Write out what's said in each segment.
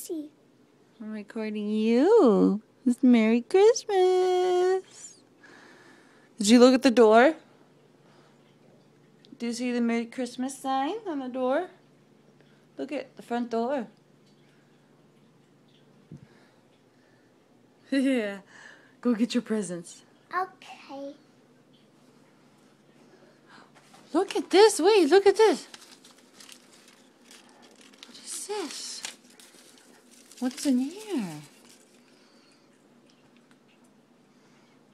see? I'm recording you. It's Merry Christmas. Did you look at the door? Do you see the Merry Christmas sign on the door? Look at the front door. Yeah. Go get your presents. Okay. Look at this. Wait, look at this. What is this? What's in here?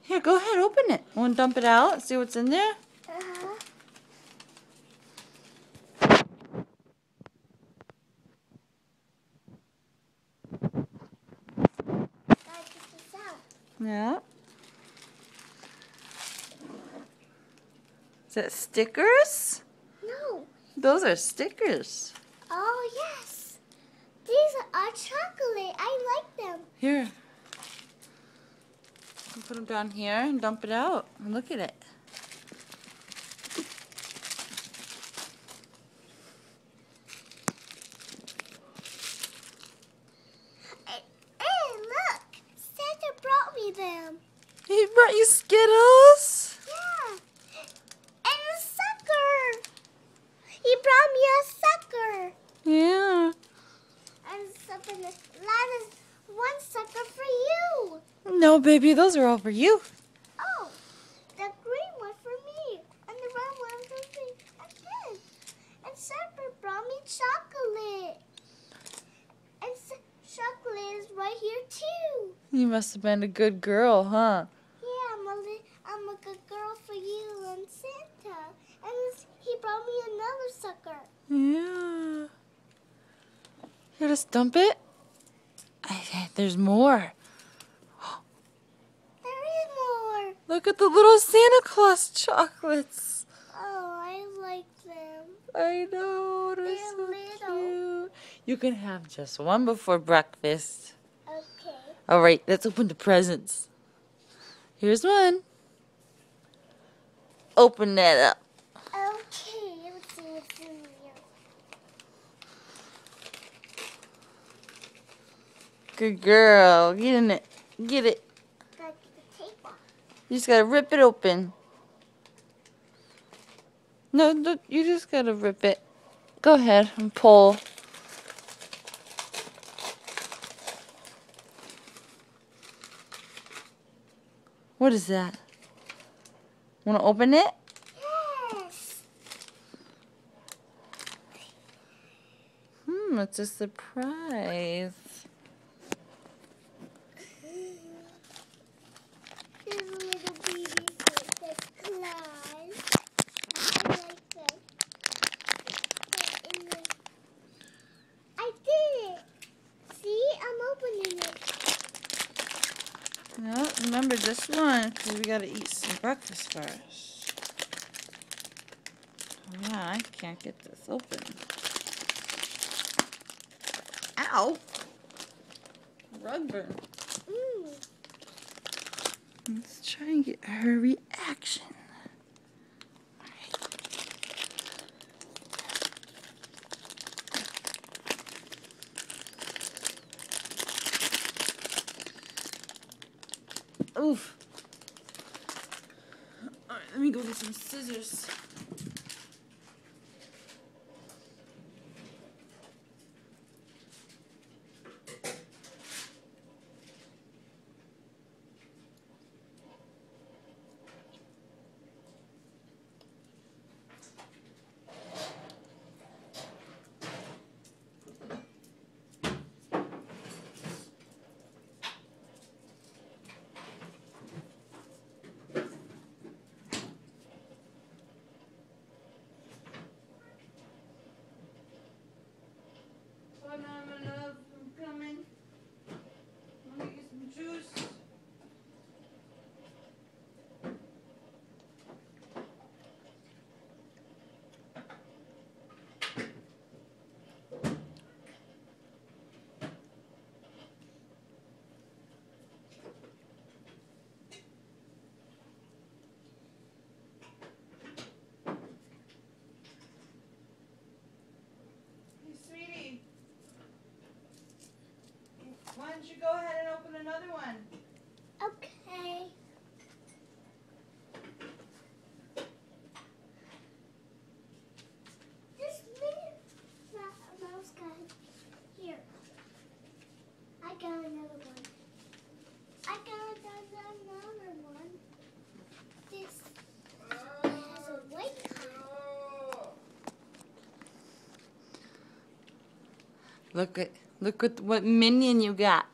Here, go ahead, open it. Want to dump it out? See what's in there? Uh-huh. Gotta get this out. Yeah. Is that stickers? No. Those are stickers. Oh, yes. These are chocolate. I like them. Here. Put them down here and dump it out. And look at it. Hey, look. Santa brought me them. He brought you Skittles? Yeah. And a sucker. He brought me a sucker. Yeah. And something one sucker for you. No, baby, those are all for you. Oh, the green one for me. And the red one for me. Again. And Santa brought me chocolate. And chocolate is right here too. You must have been a good girl, huh? Yeah, I'm a good girl for you and Santa. And he brought me another sucker. Yeah. Here, just dump it. There's more. There is more. Look at the little Santa Claus chocolates. Oh, I like them. I know. They're They're so little. cute. You can have just one before breakfast. Okay. All right, let's open the presents. Here's one. Open that up. Okay, let's see what's in here. Good girl. Get in it. Get it. Gotta get the tape off. You just gotta rip it open. No, you just gotta rip it. Go ahead and pull. What is that? Wanna open it? Yes. It's a surprise. There's a little baby Santa Claus. I like them. I did it. See, I'm opening it. No, remember just one, because we gotta eat some breakfast first. Oh, yeah, I can't get this open. Ow! Rug burn. Let's try and get her reaction. Oof. All right, let me go get some scissors. don't you go ahead and open another one? Okay. This little mouse guy here. I got another one. I got another one. This has a white color. Look at what minion you got.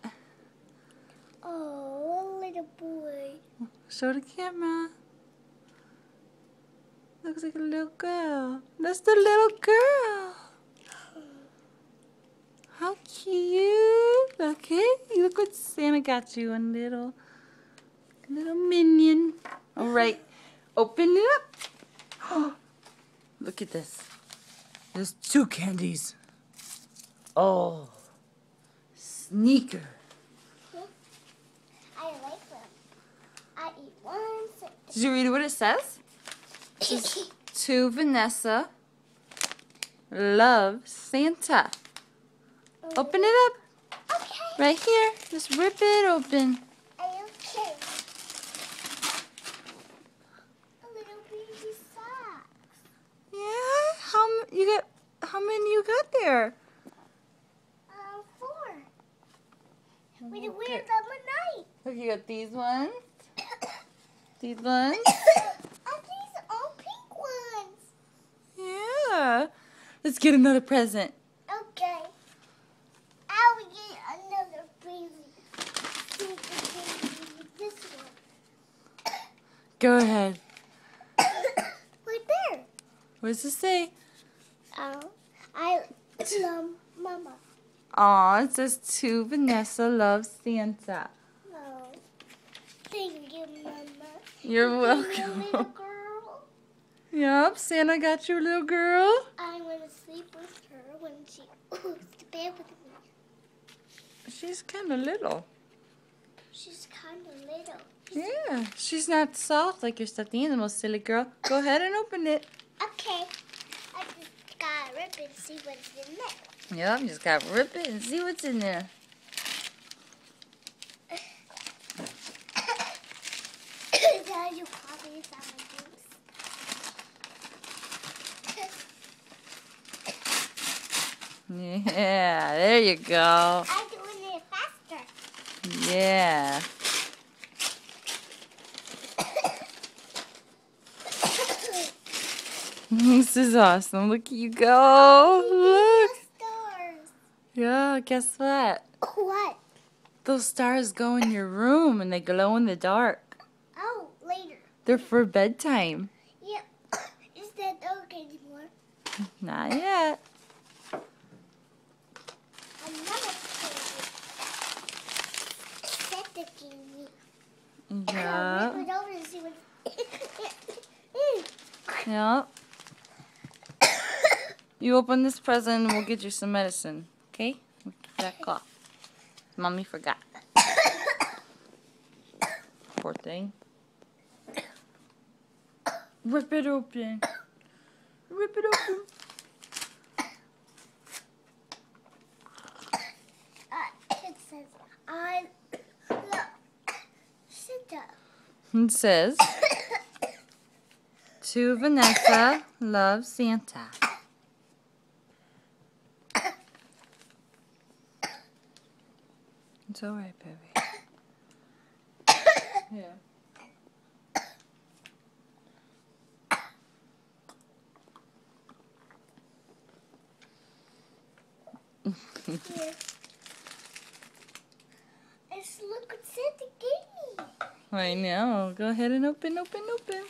Oh, a little boy. Show the camera. Looks like a little girl. That's the little girl. How cute. Okay, look what Santa got you. A little minion. All right, open it up. Look at this. There's 2 candies. Oh, sneaker. I like them. I eat one. Did you read what it says? To Vanessa, love Santa. Open it up. Okay. Right here. Just rip it open. Okay. A little baby socks. Yeah. How many you got there? 4. We wear Okay. them at night. Look, you got these ones. These ones. And these are pink ones. Yeah. Let's get another present. Okay. I will get another baby. This one. Go ahead. Right there. What does it say? I love Mama. Aw, it says to Vanessa, love Santa. Oh, thank you, Mama. You're Little welcome. girl. Yep, Santa got your little girl. I want to sleep with her when she goes to bed with me. She's kind of little. She's kind of little. Yeah, she's not soft like your stuffed animal, silly girl. Go ahead and open it. Okay. I just gotta rip it and see what's in there. Yep, just gotta rip it and see what's in there. Tell you coffee some juice. Yeah, there you go. I'm doing it faster. Yeah. This is awesome. Look at you go. Look. Stars. Yeah, guess what? What? Those stars go in your room and they glow in the dark. Oh, later. They're for bedtime. Yep. Is that dark anymore? Not yet. Another set the TV. Yeah. Rip it over and see what. Yep. You open this present and we'll get you some medicine. Okay? That cough. Mommy forgot. Poor thing. Rip it open. Rip it open. It says, I love Santa. It says, to Vanessa, love Santa. It's alright, baby. Yeah. Here. Let's look what Santa gave me. I know. Go ahead and open. Open, open, open.